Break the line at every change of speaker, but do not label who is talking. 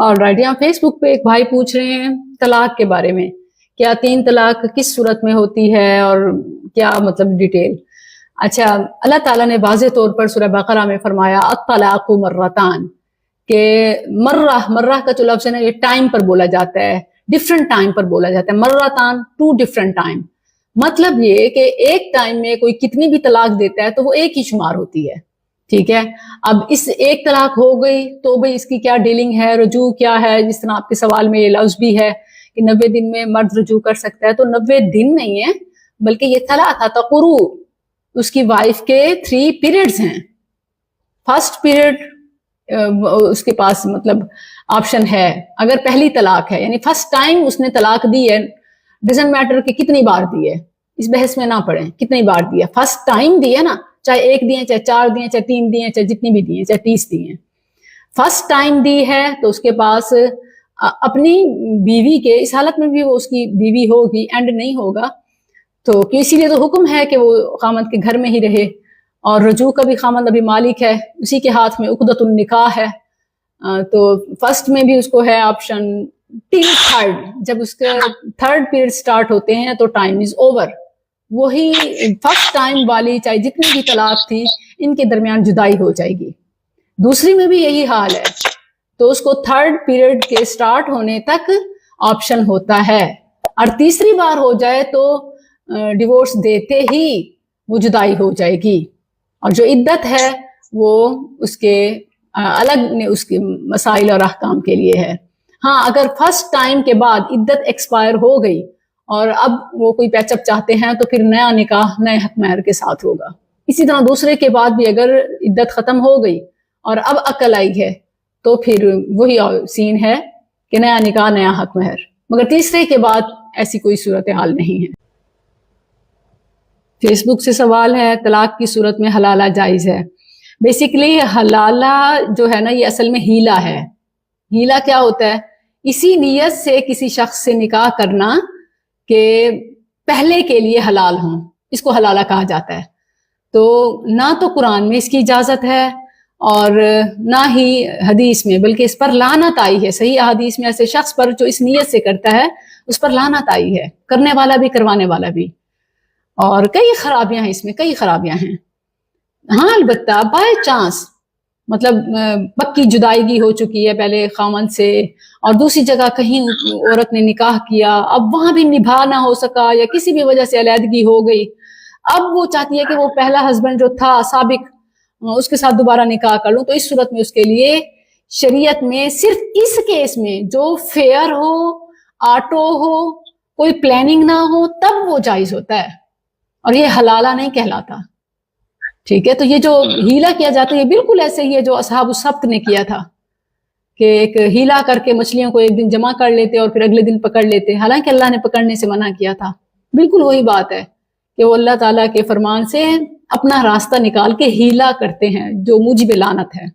और राइट, यहाँ फेसबुक पे एक भाई पूछ रहे हैं तलाक के बारे में, क्या 3 तलाक किस सूरत में होती है और क्या मतलब डिटेल। अच्छा, अल्लाह ताला ने वाज़े तौर पर सूरह बकरा में फरमाया अत्तलाक़ु मर्रतान, के मर्रा का जो लफ्ज़ है ना, ये टाइम पर बोला जाता है, डिफरेंट टाइम पर बोला जाता है। मर्रतान, 2 डिफरेंट टाइम। मतलब ये कि एक टाइम में कोई कितनी भी तलाक देता है तो वो एक ही शुमार होती है, ठीक है। अब इस एक तलाक हो गई तो भाई इसकी क्या डीलिंग है, रुजू क्या है। जिस तरह आपके सवाल में ये लफ्ज़ भी है कि 90 दिन में मर्द रुजू कर सकता है, तो 90 दिन नहीं है बल्कि ये तलाक़ तक़ुरू, उसकी वाइफ के 3 पीरियड्स हैं। फर्स्ट पीरियड उसके पास मतलब ऑप्शन है अगर पहली तलाक है, यानी फर्स्ट टाइम उसने तलाक दी है, डजंट मैटर कि कितनी बार दी है, इस बहस में ना पड़े कितनी बार दी है, फर्स्ट टाइम दी है ना, चाहे 1 दिए, चाहे 4 दिए, चाहे 3 दिए, चाहे जितनी भी दिए, चाहे 30 दिए, फर्स्ट टाइम दी है तो उसके पास अपनी बीवी के, इस हालत में भी वो उसकी बीवी होगी, एंड नहीं होगा तो इसीलिए तो हुक्म है कि वो खामद के घर में ही रहे, और रजू का भी खामद अभी मालिक है, उसी के हाथ में उक़दतुन निकाह है। तो फर्स्ट में भी उसको है ऑप्शन टिल थर्ड, जब उसके 3rd पीरियड स्टार्ट होते हैं तो टाइम इज ओवर। वही फर्स्ट टाइम वाली चाहे जितनी भी तलाक थी, इनके दरमियान जुदाई हो जाएगी। दूसरी में भी यही हाल है, तो उसको 3rd पीरियड के स्टार्ट होने तक ऑप्शन होता है, और तीसरी बार हो जाए तो डिवोर्स देते ही वो जुदाई हो जाएगी, और जो इद्दत है वो उसके अलग उसके मसाइल और अहकाम के लिए है। हाँ, अगर फर्स्ट टाइम के बाद इद्दत एक्सपायर हो गई और अब वो कोई पैचअप चाहते हैं तो फिर नया निकाह नए हक महर के साथ होगा। इसी तरह दूसरे के बाद भी अगर इद्दत खत्म हो गई और अब अकल आई है तो फिर वही सीन है कि नया निकाह नया हक महर, मगर तीसरे के बाद ऐसी कोई सूरत हाल नहीं है। फेसबुक से सवाल है, तलाक की सूरत में हलाला जायज़ है। बेसिकली हलाला जो है ना, ये असल में हीला है। हीला क्या होता है? इसी नीयत से किसी शख्स से निकाह करना कि पहले के लिए हलाल हों, इसको हलाला कहा जाता है। तो ना तो कुरान में इसकी इजाज़त है और ना ही हदीस में, बल्कि इस पर लानत आई है। सही हदीस में ऐसे शख्स पर जो इस नीयत से करता है उस पर लानत आई है, करने वाला भी करवाने वाला भी। और कई खराबियां हैं इसमें, कई खराबियां हैं। हाँ, अलबत्ता बाय चांस मतलब पक्की जुदाईगी हो चुकी है पहले खामन से, और दूसरी जगह कहीं औरत ने निकाह किया, अब वहां भी निभा ना हो सका या किसी भी वजह से अलहदगी हो गई, अब वो चाहती है कि वो पहला हस्बैंड जो था साबिक, उसके साथ दोबारा निकाह कर लूं, तो इस सूरत में उसके लिए शरीयत में सिर्फ इस केस में जो फेयर हो, ऑटो हो, कोई प्लानिंग ना हो, तब वो जायज होता है, और ये हलाला नहीं कहलाता। ठीक है, तो ये जो हीला किया जाता है ये बिल्कुल ऐसे ही है जो असहाब सब्त ने किया था कि एक हीला करके मछलियों को एक दिन जमा कर लेते और फिर अगले दिन पकड़ लेते, हालांकि अल्लाह ने पकड़ने से मना किया था। बिल्कुल वही बात है कि वो अल्लाह ताला के फरमान से अपना रास्ता निकाल के हीला करते हैं, जो मुजिब लानत है।